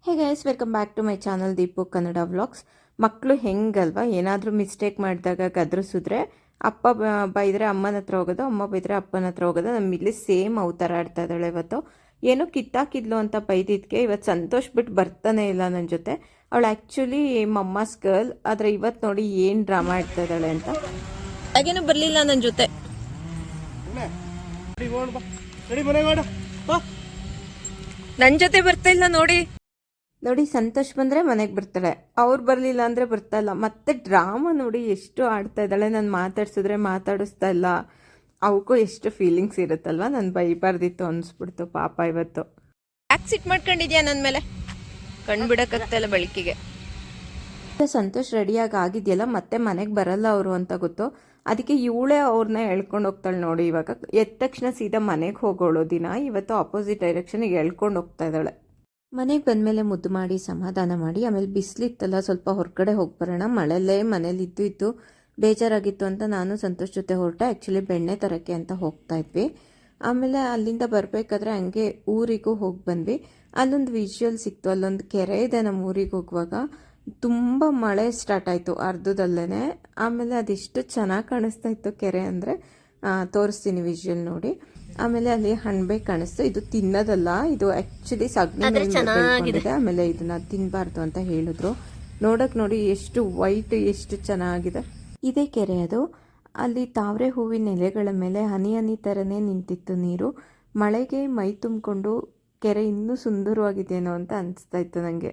Hey guys, welcome back to my channel Deepu Kannada vlogs. ಮಕ್ಕಳು ಹೆಂಗಲ್ವಾ, ಏನಾದರೂ ಮಿಸ್ಟೇಕ್ ಮಾಡಿದಾಗ ಗದರಿಸಿದ್ರೆ ಅಪ್ಪ ಬೈದರೆ ಅಮ್ಮನ ಹತ್ರ ಹೋಗೋದು, ಅಮ್ಮ ಬೈದರೆ ಅಪ್ಪನ ಹತ್ರ ಹೋಗೋದು. ನಮ್ಮ ಇಲ್ಲಿ ಸೇಮ್ ಅವತಾರ ಆಡ್ತಾ ಇದ್ದಾಳೆ ಇವತ್ತು. ಏನೋ ಕಿತ್ತಾಕಿದ್ಲು ಅಂತ ಬೈದಿದ್ಕೆ ಇವತ್ತು ಸಂತೋಷ್ ಬಿಟ್ಟು ಬರ್ತಾನೆ ಇಲ್ಲ ನನ್ನ ಜೊತೆ. ಅವಳು ಆ್ಯಕ್ಚುಲಿ ಮಮ್ಮಸ್ ಗರ್ಲ್, ಆದರೆ ಇವತ್ತು ನೋಡಿ ಏನು ಡ್ರಾಮಾ ಆಡ್ತಾ ಇದ್ದಾಳೆ ಅಂತ. ಹಾಗೇನು ಬರಲಿಲ್ಲ ನನ್ನ ಜೊತೆ. ನನ್ನ ಜೊತೆ ಬರ್ತಾ ಇಲ್ಲ ನೋಡಿ. ಸಂತೋಷ್ ಬಂದರೆ ಮನೆಗೆ ಬರ್ತಾಳೆ, ಅವ್ರು ಬರಲಿಲ್ಲ ಅಂದರೆ ಬರ್ತಾ ಇಲ್ಲ. ಮತ್ತೆ ಡ್ರಾಮಾ ನೋಡಿ ಎಷ್ಟು ಆಡ್ತಾ ಇದ್ದಾಳೆ. ನಾನು ಮಾತಾಡ್ಸಿದ್ರೆ ಮಾತಾಡಿಸ್ತಾ ಇಲ್ಲ. ಅವಕ್ಕೂ ಎಷ್ಟು ಫೀಲಿಂಗ್ಸ್ ಇರುತ್ತಲ್ವ. ನಾನು ಬೈಬಾರ್ದಿತ್ತು ಅನಿಸ್ಬಿಡ್ತು ಪಾಪ ಇವತ್ತು. ಯಾಕೆ ಸಿಟ್ ಮಾಡ್ಕೊಂಡಿದ್ಯಾ ನನ್ನ ಮೇಲೆ? ಕಣ್ಣು ಬಿಡೋಕ್ಕಾಗ್ತಾ ಇಲ್ಲ ಬೆಳಕಿಗೆ. ಸಂತೋಷ್ ರೆಡಿಯಾಗಿ ಆಗಿದೆಯಲ್ಲ, ಮತ್ತೆ ಮನೆಗೆ ಬರಲ್ಲ ಅವರು ಅಂತ ಗೊತ್ತು. ಅದಕ್ಕೆ ಇವಳೇ ಅವ್ರನ್ನ ಎಳ್ಕೊಂಡು ಹೋಗ್ತಾಳೆ ನೋಡಿ. ಇವಾಗ ಎದ್ದ ತಕ್ಷಣ ಸೀದಾ ಮನೆಗೆ ಹೋಗೋಳು ದಿನ. ಇವತ್ತು ಆಪೋಸಿಟ್ ಡೈರೆಕ್ಷನಿಗೆ ಎಳ್ಕೊಂಡು ಹೋಗ್ತಾ ಇದ್ದಾಳೆ. ಮನೆಗೆ ಬಂದಮೇಲೆ ಮುದ್ದು ಮಾಡಿ ಸಮಾಧಾನ ಮಾಡಿ, ಆಮೇಲೆ ಬಿಸಿಲಿತ್ತಲ್ಲ ಸ್ವಲ್ಪ ಹೊರಗಡೆ ಹೋಗಿ ಬರೋಣ, ಮಳೆಯಲ್ಲೇ ಮನೇಲಿ ಇದ್ದು ಬೇಜಾರಾಗಿತ್ತು ಅಂತ ನಾನು ಸಂತೋಷ್ ಜೊತೆ ಹೊರಟೆ. ಆ್ಯಕ್ಚುಲಿ ಬೆಣ್ಣೆ ತರೋಕ್ಕೆ ಅಂತ ಹೋಗ್ತಾ ಇದ್ವಿ. ಆಮೇಲೆ ಅಲ್ಲಿಂದ ಬರಬೇಕಾದ್ರೆ ಹಂಗೆ ಊರಿಗೂ ಹೋಗಿ ಬಂದ್ವಿ. ಅಲ್ಲೊಂದು ವಿಜುವಲ್ ಸಿಕ್ತು, ಅಲ್ಲೊಂದು ಕೆರೆ ಇದೆ. ನಮ್ಮ ಊರಿಗೆ ಹೋಗುವಾಗ ತುಂಬ ಮಳೆ ಸ್ಟಾರ್ಟ್ ಆಯಿತು ಅರ್ಧದಲ್ಲೇ. ಆಮೇಲೆ ಅದೆಷ್ಟು ಚೆನ್ನಾಗಿ ಕಾಣಿಸ್ತಾ ಇತ್ತು ಕೆರೆ ಅಂದರೆ, ತೋರಿಸ್ತೀನಿ ವಿಜುವಲ್ ನೋಡಿ. ಆಮೇಲೆ ಅಲ್ಲಿ ಹಣ್ಬೆ ಕಾಣಿಸ್ತು. ಇದು ತಿನ್ನೋದಲ್ಲ, ಇದು ಆ್ಯಕ್ಚುಲಿ ಸಗಣಿ ಬೆಳ್ಕೊಂಡಿದೆ. ಆಮೇಲೆ ಇದನ್ನ ತಿನ್ನಬಾರ್ದು ಅಂತ ಹೇಳಿದ್ರು. ನೋಡೋಕೆ ನೋಡಿ ಎಷ್ಟು ವೈಟ್, ಎಷ್ಟು ಚೆನ್ನಾಗಿದೆ. ಇದೇ ಕೆರೆ ಅದು. ಅಲ್ಲಿ ತಾವರೆ ಹೂವಿನ ಎಲೆಗಳ ಮೇಲೆ ಹನಿ ಹನಿ ಥರನೇ ನಿಂತಿತ್ತು ನೀರು. ಮಳೆಗೆ ಮೈ ತುಂಬಿಕೊಂಡು ಕೆರೆ ಇನ್ನೂ ಸುಂದರವಾಗಿದೆಯೇನೋ ಅಂತ ಅನಿಸ್ತಾ ಇತ್ತು ನನಗೆ.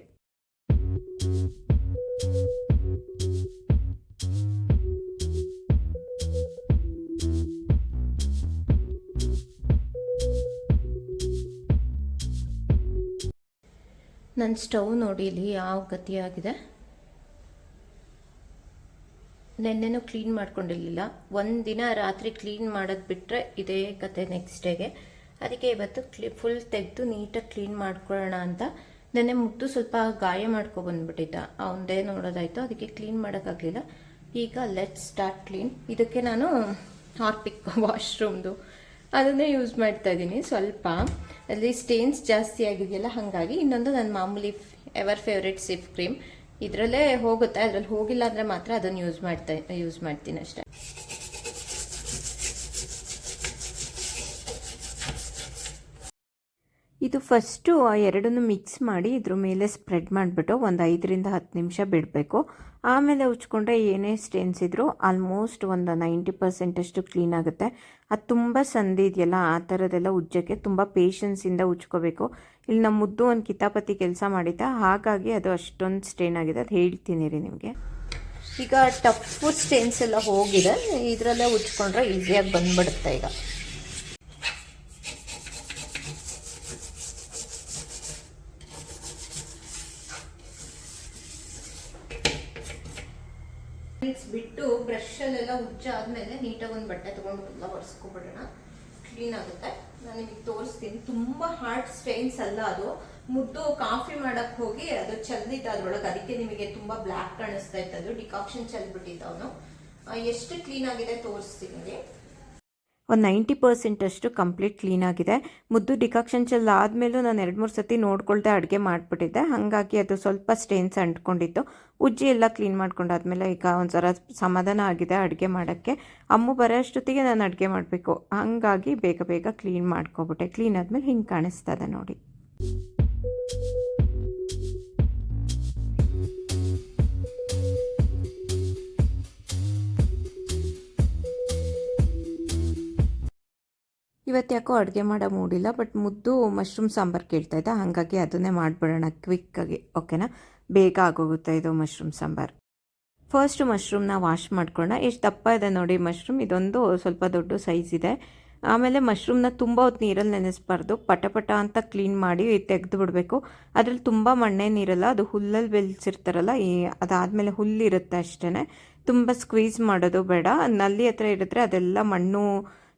ನನ್ನ ಸ್ಟವ್ ನೋಡಿ ಇಲ್ಲಿ ಯಾವ ಗತಿಯಾಗಿದೆ. ನೆನ್ನೆನೂ ಕ್ಲೀನ್ ಮಾಡ್ಕೊಂಡಿರಲಿಲ್ಲ. ಒಂದಿನ ರಾತ್ರಿ ಕ್ಲೀನ್ ಮಾಡೋದು ಬಿಟ್ಟರೆ ಇದೇ ಕತೆ ನೆಕ್ಸ್ಟ್ ಡೇಗೆ. ಅದಕ್ಕೆ ಇವತ್ತು ಫುಲ್ ತೆಗೆದು ನೀಟಾಗಿ ಕ್ಲೀನ್ ಮಾಡ್ಕೊಳ್ಳೋಣ ಅಂತ. ನೆನ್ನೆ ಮುದ್ದು ಸ್ವಲ್ಪ ಗಾಯ ಮಾಡ್ಕೊಬಂದ್ಬಿಟ್ಟಿದ್ದ, ಅವನದೇ ನೋಡೋದಾಯಿತು. ಅದಕ್ಕೆ ಕ್ಲೀನ್ ಮಾಡೋಕ್ಕಾಗಲಿಲ್ಲ. ಈಗ ಲೆಟ್ ಸ್ಟಾರ್ಟ್ ಕ್ಲೀನ್. ಇದಕ್ಕೆ ನಾನು ಹಾರ್ಪಿಕ್ ವಾಶ್ರೂಮ್ದು ಅದನ್ನೇ ಯೂಸ್ ಮಾಡ್ತಾ ಇದ್ದೀನಿ. ಸ್ವಲ್ಪ ಅಲ್ಲಿ ಸ್ಟೇನ್ಸ್ ಜಾಸ್ತಿ ಆಗಿದೆಯಲ್ಲ, ಹಾಗಾಗಿ ಇನ್ನೊಂದು ನನ್ನ ಮಾಮೂಲಿ ಎವರ್ ಫೇವ್ರೇಟ್ ಸಿಫ್ ಕ್ರೀಮ್ ಇದರಲ್ಲೇ ಹೋಗುತ್ತೆ. ಅದರಲ್ಲಿ ಹೋಗಿಲ್ಲ ಅಂದರೆ ಮಾತ್ರ ಅದನ್ನು ಯೂಸ್ ಮಾಡ್ತೀನಿ ಅಷ್ಟೇ. ಇದು ಫಸ್ಟು ಆ ಎರಡನ್ನು ಮಿಕ್ಸ್ ಮಾಡಿ ಇದ್ರ ಮೇಲೆ ಸ್ಪ್ರೆಡ್ ಮಾಡಿಬಿಟ್ಟು ಒಂದು 5 ರಿಂದ 10 ನಿಮಿಷ ಬಿಡಬೇಕು. ಆಮೇಲೆ ಉಜ್ಕೊಂಡ್ರೆ ಏನೇ ಸ್ಟೇನ್ಸ್ ಇದ್ದರೂ ಆಲ್ಮೋಸ್ಟ್ ಒಂದು 90% ಅಷ್ಟು ಕ್ಲೀನ್ ಆಗುತ್ತೆ. ಅದು ತುಂಬ ಸಂದಿ ಇದೆಯಲ್ಲ, ಆ ಥರದ್ದೆಲ್ಲ ಉಜ್ಜೋಕ್ಕೆ ತುಂಬ ಪೇಷನ್ಸಿಂದ ಉಜ್ಕೋಬೇಕು. ಇಲ್ಲಿ ನಮ್ಮ ಮುದ್ದು ಒಂದು ಕಿತಾಪತಿ ಕೆಲಸ ಮಾಡಿದ್ದ, ಹಾಗಾಗಿ ಅದು ಅಷ್ಟೊಂದು ಸ್ಟೇನ್ ಆಗಿದೆ. ಅದು ಹೇಳ್ತೀನಿ ರೀ ನಿಮಗೆ. ಈಗ ಟಫು ಸ್ಟೇನ್ಸ್ ಎಲ್ಲ ಹೋಗಿದೆ, ಇದರಲ್ಲೇ ಉಜ್ಕೊಂಡ್ರೆ ಈಸಿಯಾಗಿ ಬಂದ್ಬಿಡುತ್ತೆ. ಈಗ ಬಿಟ್ಟು ಬ್ರಷಲ್ಲೆಲ್ಲ ಉಜ್ಜಾದ್ಮೇಲೆ ನೀಟಾಗಿ ಒಂದು ಬಟ್ಟೆ ತೊಗೊಂಡು ಎಲ್ಲ ಒರೆಸ್ಕೊಬಿಡೋಣ, ಕ್ಲೀನ್ ಆಗುತ್ತೆ. ನಾನು ನಿಮಗೆ ತೋರಿಸ್ತೀನಿ. ತುಂಬ ಹಾರ್ಡ್ ಸ್ಟೇನ್ಸ್ ಅಲ್ಲ ಅದು. ಮುದ್ದು ಕಾಫಿ ಮಾಡಕ್ಕೆ ಹೋಗಿ ಅದು ಚೆಲ್ಲಿದ್ದ ಅದ್ರೊಳಗೆ, ಅದಕ್ಕೆ ನಿಮಗೆ ತುಂಬ ಬ್ಲ್ಯಾಕ್ ಕಾಣಿಸ್ತಾ ಇತ್ತು. ಅದು ಡಿಕಾಕ್ಷನ್ ಚೆಲ್ಬಿಟ್ಟಿದ್ದ ಅವನು. ಎಷ್ಟು ಕ್ಲೀನ್ ಆಗಿದೆ ತೋರಿಸ್ತೀನಿ. ಒಂದು 90% ಅಷ್ಟು ಕಂಪ್ಲೀಟ್ ಕ್ಲೀನ್ ಆಗಿದೆ. ಮುದ್ದು ಡಿಕಾಕ್ಷನ್ ಚೆಲ್ ಆದಮೇಲೂ ನಾನು 2-3 ಸತಿ ನೋಡ್ಕೊಳ್ದೆ ಅಡುಗೆ ಮಾಡಿಬಿಟ್ಟಿದ್ದೆ, ಹಾಗಾಗಿ ಅದು ಸ್ವಲ್ಪ ಸ್ಟೇನ್ಸ್ ಅಂಟ್ಕೊಂಡಿತ್ತು. ಉಜ್ಜಿ ಎಲ್ಲ ಕ್ಲೀನ್ ಮಾಡ್ಕೊಂಡಾದ್ಮೇಲೆ ಈಗ ಒಂಥರ ಸಮಾಧಾನ ಆಗಿದೆ ಅಡುಗೆ ಮಾಡೋಕ್ಕೆ. ಅಮ್ಮ ಬರೋ ಅಷ್ಟೊತ್ತಿಗೆ ನಾನು ಅಡುಗೆ ಮಾಡಬೇಕು, ಹಾಗಾಗಿ ಬೇಗ ಬೇಗ ಕ್ಲೀನ್ ಮಾಡ್ಕೊಬಿಟ್ಟೆ. ಕ್ಲೀನ್ ಆದಮೇಲೆ ಹಿಂಗೆ ಕಾಣಿಸ್ತದೆ ನೋಡಿ. ಇವತ್ತು ಯಾಕೋ ಅಡುಗೆ ಮಾಡೋ ಮೂಡಿಲ್ಲ, ಬಟ್ ಮುದ್ದು ಮಶ್ರೂಮ್ ಸಾಂಬಾರು ಕೇಳ್ತಾ ಇದ್ದ, ಹಾಗಾಗಿ ಅದನ್ನೇ ಮಾಡಿಬಿಡೋಣ ಕ್ವಿಕ್ಕಾಗಿ. ಓಕೆನಾ, ಬೇಗ ಆಗೋಗುತ್ತೆ ಇದು ಮಶ್ರೂಮ್ ಸಾಂಬಾರು. ಫಸ್ಟು ಮಶ್ರೂಮ್ನ ವಾಶ್ ಮಾಡ್ಕೊಳ್ಳೋಣ. ಎಷ್ಟು ದಪ್ಪ ಇದೆ ನೋಡಿ ಮಶ್ರೂಮ್, ಇದೊಂದು ಸ್ವಲ್ಪ ದೊಡ್ಡ ಸೈಜ್ ಇದೆ. ಆಮೇಲೆ ಮಶ್ರೂಮ್ನ ತುಂಬ ಹೊತ್ತು ನೀರಲ್ಲಿ ನೆನೆಸ್ಬಾರ್ದು, ಪಟ ಅಂತ ಕ್ಲೀನ್ ಮಾಡಿ ತೆಗೆದು ಬಿಡಬೇಕು. ಅದರಲ್ಲಿ ತುಂಬ ಮಣ್ಣೇನಿರಲ್ಲ, ಅದು ಹುಲ್ಲಲ್ಲಿ ಬೆಳೆಸಿರ್ತಾರಲ್ಲ, ಅದಾದಮೇಲೆ ಹುಲ್ಲಿರುತ್ತೆ ಅಷ್ಟೇ. ತುಂಬ ಸ್ಕ್ವೀಸ್ ಮಾಡೋದು ಬೇಡ. ನಲ್ಲಿ ಹತ್ರ ಇರಿದ್ರೆ ಅದೆಲ್ಲ ಮಣ್ಣು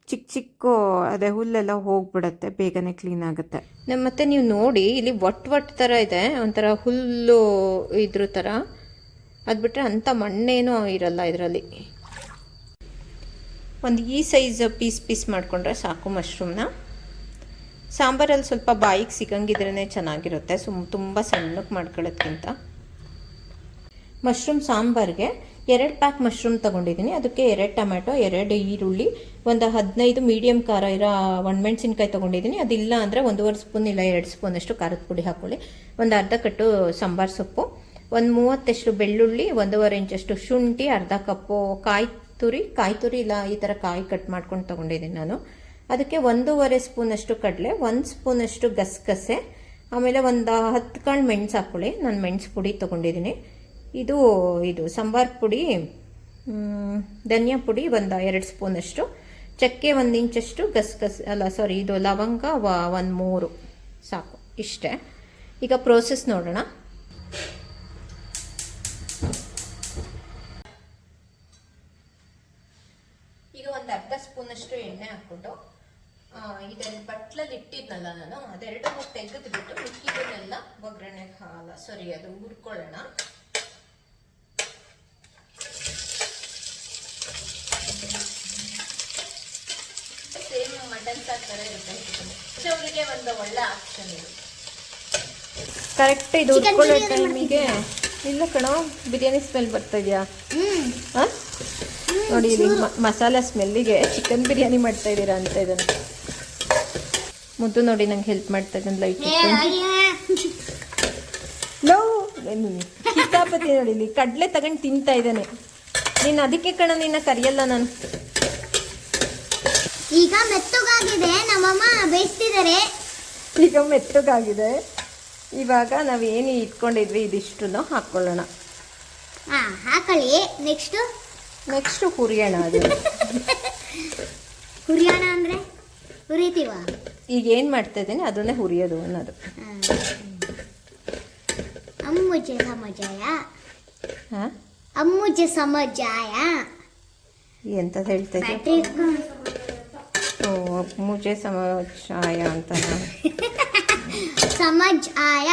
ಚಿಕ್ಕ ಅದೇ ಹುಲ್ಲೆಲ್ಲ ಹೋಗ್ಬಿಡತ್ತೆ, ಬೇಗನೆ ಕ್ಲೀನ್ ಆಗುತ್ತೆ. ಮತ್ತು ನೀವು ನೋಡಿ ಇಲ್ಲಿ ಒಟ್ಟು ಥರ ಇದೆ, ಒಂಥರ ಹುಲ್ಲು ಇದ್ರ ಥರ. ಅದು ಬಿಟ್ಟರೆ ಅಂಥ ಮಣ್ಣೇನೂ ಇರಲ್ಲ ಇದರಲ್ಲಿ. ಒಂದು ಈ ಸೈಜ್ ಪೀಸ್ ಮಾಡಿಕೊಂಡ್ರೆ ಸಾಕು ಮಶ್ರೂಮ್ನ. ಸಾಂಬಾರಲ್ಲಿ ಸ್ವಲ್ಪ ಬಾಯಿಗೆ ಸಿಗಂಗಿದ್ರೇ ಚೆನ್ನಾಗಿರುತ್ತೆ, ತುಂಬ ಸಣ್ಣಕ್ಕೆ ಮಾಡ್ಕೊಳ್ಳೋದ್ಕಿಂತ. ಮಶ್ರೂಮ್ ಸಾಂಬಾರಿಗೆ 2 ಪ್ಯಾಕ್ ಮಶ್ರೂಮ್ ತೊಗೊಂಡಿದ್ದೀನಿ. ಅದಕ್ಕೆ 2 ಟೊಮ್ಯಾಟೊ, 2 ಈರುಳ್ಳಿ, ಒಂದು 15 ಮೀಡಿಯಮ್ ಖಾರ ಇರೋ ಒಣಮೆಣ್ಸಿನ್ಕಾಯಿ ತೊಗೊಂಡಿದ್ದೀನಿ. ಅದಿಲ್ಲ ಅಂದರೆ 1.5 ಸ್ಪೂನ್ ಇಲ್ಲ 2 ಸ್ಪೂನಷ್ಟು ಖಾರದ ಪುಡಿ ಹಾಕ್ಕೊಳ್ಳಿ. ಒಂದು ಅರ್ಧ ಕಟ್ಟು ಸಾಂಬಾರು ಸೊಪ್ಪು, ಒಂದು 30 ಬೆಳ್ಳುಳ್ಳಿ, 1.5 ಇಂಚಷ್ಟು ಶುಂಠಿ, ಅರ್ಧ ಕಪ್ಪು ಕಾಯಿ ತುರಿ ಇಲ್ಲ ಈ ಥರ ಕಾಯಿ ಕಟ್ ಮಾಡ್ಕೊಂಡು ತೊಗೊಂಡಿದ್ದೀನಿ ನಾನು. ಅದಕ್ಕೆ 1.5 ಸ್ಪೂನಷ್ಟು ಕಡಲೆ, 1 ಸ್ಪೂನಷ್ಟು ಗಸಗಸೆ, ಆಮೇಲೆ ಒಂದು 10 ಕಾಳು ಮೆಣಸು ಹಾಕ್ಕೊಳ್ಳಿ. ನಾನು ಮೆಣಸು ಪುಡಿ ತೊಗೊಂಡಿದ್ದೀನಿ. ಇದು ಸಾಂಬಾರು ಪುಡಿ, ಧನಿಯಾ ಪುಡಿ ಒಂದು 2 ಸ್ಪೂನಷ್ಟು, ಚಕ್ಕೆ 1 ಇಂಚಷ್ಟು, ಇದು ಲವಂಗ 3 ಸಾಕು, ಇಷ್ಟೇ. ಈಗ ಪ್ರೋಸೆಸ್ ನೋಡೋಣ. ಈಗ ಒಂದು ಅರ್ಧ ಸ್ಪೂನಷ್ಟು ಎಣ್ಣೆ ಹಾಕ್ಬಿಟ್ಟು ಇದೆರಡು ಬಟ್ಲಲ್ಲಿ ಇಟ್ಟಿದ್ನಲ್ಲ ನಾನು, ಅದೆರಡು ತೆಗೆದುಬಿಟ್ಟು ಮಿಕ್ಕಿದನ್ನೆಲ್ಲ ಒಗ್ಗರಣೆಗೆ ಅದು ಹುರ್ಕೊಳ್ಳೋಣ. ಸೇಮ್ ಮಟನ್ ಸಾರು ಥರ ಇರುತ್ತೆ. ಅವರಿಗೆ ಒಂದು ಒಳ್ಳೆ ಆಪ್ಷನ್ ಇದು. ಕರೆಕ್ಟ್ ಇದು ಹುರ್ಕೊಳ್ಳೋ ಟೈಮಿಗೆ ಇಲ್ಲ ಕಣೋ, ಬಿರಿಯಾನಿ ಸ್ಮೆಲ್ ಬರ್ತಾ ಇದೆಯಾ? ನೋಡಿ, ಇಲ್ಲಿ ಮಸಾಲ ಸ್ಮೆಲ್ಲಿಗೆ ಚಿಕನ್ ಬಿರಿಯಾನಿ ಮಾಡ್ತಾ ಇದ್ದೀರಾ ಅಂತ ಇದನ್ನು. ಮುದ್ದು ನೋಡಿ ನಂಗೆ ಹೆಲ್ಪ್ ಮಾಡ್ತಾ ಇದ್ದಾನೆ ಲೈಟ್ ಲೋ ಕಿತಾಪತಿ. ನೋಡಿ ಇಲ್ಲಿ ಕಡಲೆ ತಗೊಂಡು ತಿಂತಾ ಇದ್ದಾನೆ. ನೀನು ಅದಕ್ಕೆ ಕಣ ನಿನ್ನ ಕರಿಯಲ್ಲ ನಾನು. ಈಗ ಮೆತ್ತಗಾಗಿದೆ, ನಮ್ಮಮ್ಮ ಬೇಯಿಸ್ತಿದ್ದಾರೆ. ಈಗ ಮೆತ್ತಗಾಗಿದೆ. ಇವಾಗ ನಾವೇನು ಇಟ್ಕೊಂಡಿದ್ವಿ ಇದಿಷ್ಟನ್ನು ಹಾಕ್ಕೊಳ್ಳೋಣ. ಹಾಕೊಳ್ಳಿ. ನೆಕ್ಸ್ಟ್ ಹುರಿಯೋಣ. ಅದು ಹುರಿಯೋಣ ಅಂದರೆ ಹುರಿತೀವ. ಈಗ ಏನು ಮಾಡ್ತಾ ಇದ್ದೀನಿ ಅದನ್ನೇ ಹುರಿಯೋದು ಅನ್ನೋದು. ಅಮ್ಮುಜೆ ಸಮಜಾಯ ಎಂತದ್ದು ಹೇಳ್ತಾ ಇದ್ದೀವಿ? ಅಮ್ಮುಜೆ ಸಮಜಾಯ ಅಂತ. ಸಮಜ್ ಆಯ.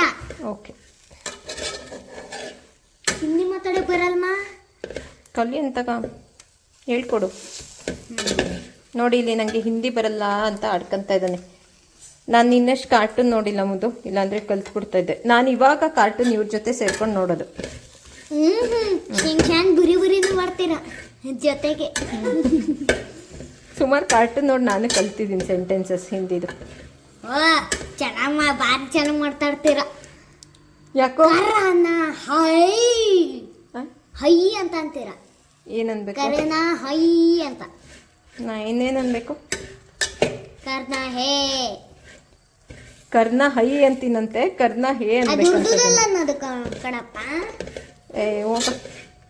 ಓಕೆ. ಹಿಂದಿ ಮಾತಾಡೋಕೆ ಬರಲ್ಮ? ಕಲಿ ಅಂತಗ ಹೇಳ್ಕೊಡು. ನೋಡಿ ಇಲ್ಲಿ ನನಗೆ ಹಿಂದಿ ಬರಲ್ಲ ಅಂತ ಆಡ್ಕೊಂತ ಇದ್ದಾನೆ. ನಾನು ನಿನ್ನಷ್ಟು ಕಾರ್ಟೂನ್ ನೋಡಿಲ್ಲ ಮುದ್ದು, ಇಲ್ಲಾಂದರೆ ಕಲ್ತ್ಬಿಡ್ತಾ ಇದ್ದೆ. ನಾನು ಇವಾಗ ಕಾರ್ಟೂನ್ ಇವ್ರ ಜೊತೆ ಸೇರ್ಕೊಂಡು ನೋಡೋದು. ಬುರಿನೂ ಮಾಡ್ತೀರಾ ಜೊತೆಗೆ. ಸುಮಾರು ಕಾರ್ಟೂನ್ ನೋಡಿ ನಾನು ಕಲ್ತಿದ್ದೀನಿ ಸೆಂಟೆನ್ಸಸ್ ಹಿಂದಿದು. ಭಾರಿ ಚೆನ್ನಾಗಿ ಮಾತಾಡ್ತೀರಾ. ಯಾಕೋ ಹೈ ಅಂತ ಅಂತೀರಾ. ಏನನ್ಬೇಕು? ಕರೆನಾ ಹೈ ಅಂತ. ನಾ ಇನ್ನೇನು ಅನ್ಬೇಕು? ಕರ್ನ ಹೈ ಅಂತೀನಂತೆ, ಕರ್ನ ಹೇ ಅನ್ನೋದು ಕಣಪ್ಪ.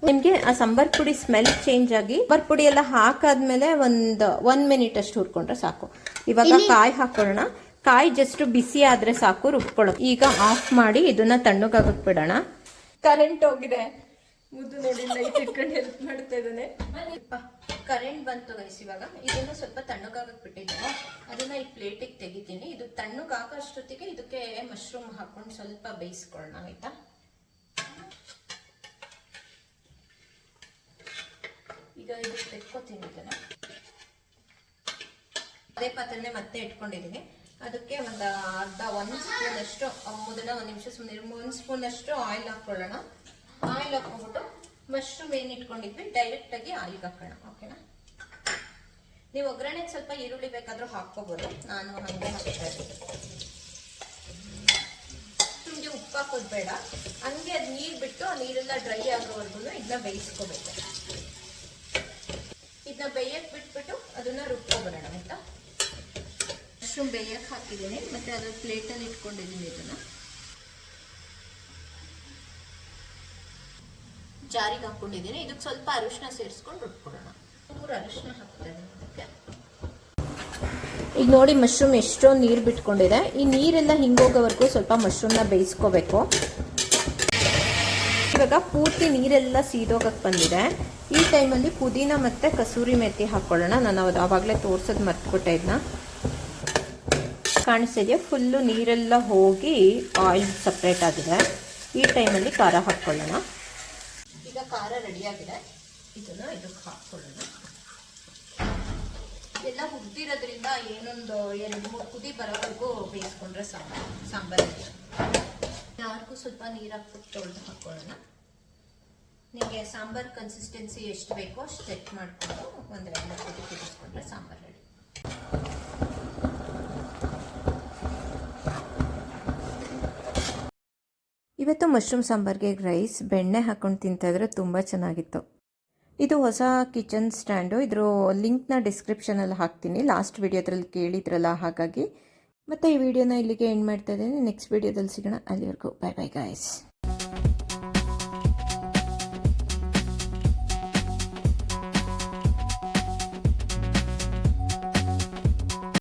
ನಿಮಗೆ ಆ ಸಾಂಬಾರ್ ಪುಡಿ ಸ್ಮೆಲ್ ಚೇಂಜ್ ಆಗಿ ಸಾಂಬಾರ್ ಪುಡಿ ಎಲ್ಲ ಹಾಕಾದ್ಮೇಲೆ ಒಂದು 1 ಮಿನಿಟ್ ಅಷ್ಟು ಹುರ್ಕೊಂಡ್ರೆ ಸಾಕು. ಇವಾಗ ಕಾಯಿ ಹಾಕೊಳ್ಳೋಣ. ಕಾಯಿ ಜಸ್ಟ್ ಬಿಸಿ ಆದ್ರೆ ಸಾಕು, ರುಬ್ಕೊಳ್ಳೋ. ಈಗ ಆಫ್ ಮಾಡಿ ಇದನ್ನ ತಣ್ಣಗಾಗಕ್ಕೆ ಬಿಡೋಣ. ಕರೆಂಟ್ ಹೋಗಿದೆ. ಮುದ್ದು ನೋಡಿ ಲೈಟ್ ಇಟ್ಕೊಂಡು ಹೆಲ್ಪ್ ಮಾಡ್ತಾ ಇದ್ದಾನೆ. ಕರೆಂಟ್ ಬಂತು ಗೈಸ್. ಇವಾಗ ಇದನ್ನ ಸ್ವಲ್ಪ ತಣ್ಣಗಾಗಕ್ಕೆ ಬಿಟ್ಟಿದ್ದೀನಿ. ಅದನ್ನ ಈ ಪ್ಲೇಟಿಗೆ ತೆಗಿತೀನಿ. ಇದು ತಣ್ಣಗಾಗೋ ಅಷ್ಟೊತ್ತಿಗೆ ಇದಕ್ಕೆ ಮಶ್ರೂಮ್ ಹಾಕೊಂಡು ಸ್ವಲ್ಪ ಬೇಯಿಸ್ಕೊಳ್ಳೋಣ, ಆಯ್ತಾ? ಈಗ ಇದು ತೆಕ್ಕೋತೀನಿ. ಇದನ್ನ ಅದೇ ಪಾತ್ರೆನೆ ಮತ್ತೆ ಇಟ್ಕೊಂಡಿದ್ದೀನಿ. ಅದಕ್ಕೆ ಒಂದು ಒಂದು ಸ್ಪೂನ್ ಅಷ್ಟು ಮೊದಲ 1 ನಿಮಿಷ ಸುಮ್ಮನೆ 1 ಸ್ಪೂನ್ ಅಷ್ಟು ಆಯಿಲ್ ಹಾಕೊಳ್ಳೋಣ. ಆಯಿಲ್ ಹಾಕೊಂಡ್ಬಿಟ್ಟು ಮಶ್ರೂಮ್ ಏನು ಇಟ್ಕೊಂಡಿದ್ವಿ ಡೈರೆಕ್ಟ್ ಆಗಿ ಆಯಿಲ್ಗೆ ಹಾಕೋಣ. ಓಕೆನಾ? ನೀವು ಒಗ್ಗರಣೆಗೆ ಸ್ವಲ್ಪ ಈರುಳ್ಳಿ ಬೇಕಾದ್ರೂ ಹಾಕ್ಕೋಬೋದು. ನಾನು ಹಂಗೆ ಹಾಕ್ತಾ ಇದ್ದೀನಿ. ನಿಮಗೆ ಉಪ್ಪು ಹಾಕೋದು ಬೇಡ. ಹಂಗೆ ಅದು ನೀರು ಬಿಟ್ಟು ಆ ನೀರೆಲ್ಲ ಡ್ರೈ ಆಗೋವರೆಗೂ ಇದನ್ನ ಬೇಯಿಸ್ಕೋಬೇಕು. ಇದನ್ನ ಬೇಯಕ್ಕೆ ಬಿಟ್ಬಿಟ್ಟು ಅದನ್ನ ರುಬ್ಕೊಬರೋಣ, ಆಯ್ತಾ? ಮಶ್ರೂಮ್ ಬೇಯಕ್ಕೆ ಹಾಕಿದ್ದೀನಿ, ಮತ್ತೆ ಅದ್ರ ಪ್ಲೇಟಲ್ಲಿ ಇಟ್ಕೊಂಡಿದ್ದೀನಿ. ಇದನ್ನ ಜಾರಿಗೆ ಹಾಕೊಂಡಿದ್ದೀನಿ. ಇದಕ್ಕೆ ಸ್ವಲ್ಪ ಅರಿಶಿನ ಸೇರಿಸ್ಕೊಂಡು ರುಬ್ಕೊಳ್ಳೋಣ. 3 ಅರಿಶಿನ ಹಾಕ್ತಾ ಇದ್ದೀನಿ ಅದಕ್ಕೆ. ಈಗ ನೋಡಿ ಮಶ್ರೂಮ್ ಎಷ್ಟೊಂದು ನೀರು ಬಿಟ್ಕೊಂಡಿದೆ. ಈ ನೀರೆಲ್ಲ ಹಿಂಗೋಗೋವರೆಗೂ ಸ್ವಲ್ಪ ಮಶ್ರೂಮ್ನ ಬೇಯಿಸ್ಕೋಬೇಕು. ಇವಾಗ ಪೂರ್ತಿ ನೀರೆಲ್ಲ ಸೀದೋಗಕ್ಕೆ ಬಂದಿದೆ. ಈ ಟೈಮಲ್ಲಿ ಪುದೀನ ಮತ್ತು ಕಸೂರಿ ಮೆಥಿ ಹಾಕ್ಕೊಳ್ಳೋಣ. ನಾನು ಆವಾಗಲೇ ತೋರ್ಸೋದು ಮರ್ತ್ಬಿಟ್ಟೆ. ಇದನ್ನ ಕಾಣಿಸ್ತಿದೆಯಾ? ಫುಲ್ಲು ನೀರೆಲ್ಲ ಹೋಗಿ ಆಯಿಲ್ ಸಪ್ರೇಟ್ ಆಗಿದೆ. ಈ ಟೈಮಲ್ಲಿ ಖಾರ ಹಾಕ್ಕೊಳ್ಳೋಣ. ಈಗ ಖಾರ ರೆಡಿಯಾಗಿದೆ. ಇದನ್ನು ಇದಕ್ಕೆ ಹಾಕ್ಕೊಳ್ಳೋಣ. ಎಲ್ಲ ಹುರಿದಿರೋದ್ರಿಂದ ಏನೊಂದು 2-3 ಕುದಿ ಬರೋವರೆಗೂ ಬೇಯಿಸ್ಕೊಂಡ್ರೆ ಸಾಂಬಾರು. ಯಾರಿಗೂ ಸ್ವಲ್ಪ ನೀರು ಹಾಕ್ಬಿಟ್ಟು ತೊಳೆದು ಹಾಕ್ಕೊಳ್ಳೋಣ. ನಿಮಗೆ ಸಾಂಬಾರು ಕನ್ಸಿಸ್ಟೆನ್ಸಿ ಎಷ್ಟು ಬೇಕೋ ಅಷ್ಟು ಸೆಟ್ ಮಾಡಿಕೊಂಡು 1-2 ಕುದಿ ಕುದಿಸ್ಕೊಂಡ್ರೆ ಸಾಂಬಾರು ರೆಡಿ. ಇವತ್ತು ಮಶ್ರೂಮ್ ಸಾಂಬಾರ್ಗೆ ರೈಸ್ ಬೆಣ್ಣೆ ಹಾಕೊಂಡು ತಿಂತಾಯಿದ್ರೆ ತುಂಬ ಚೆನ್ನಾಗಿತ್ತು. ಇದು ಹೊಸ ಕಿಚನ್ ಸ್ಟ್ಯಾಂಡು. ಇದ್ರ ಲಿಂಕ್ನ ಡಿಸ್ಕ್ರಿಪ್ಷನಲ್ಲಿ ಹಾಕ್ತೀನಿ. ಲಾಸ್ಟ್ ವಿಡಿಯೋದ್ರಲ್ಲಿ ಕೇಳಿದ್ರಲ್ಲ, ಹಾಗಾಗಿ. ಮತ್ತು ಈ ವಿಡಿಯೋನ ಇಲ್ಲಿಗೆ ಎಂಡ್ ಮಾಡ್ತಾ ಇದ್ದೀನಿ. ನೆಕ್ಸ್ಟ್ ವಿಡಿಯೋದಲ್ಲಿ ಸಿಗೋಣ. ಅಲ್ಲಿವರೆಗೂ ಬೈ ಬೈ ಗಾಯ್ಸ್.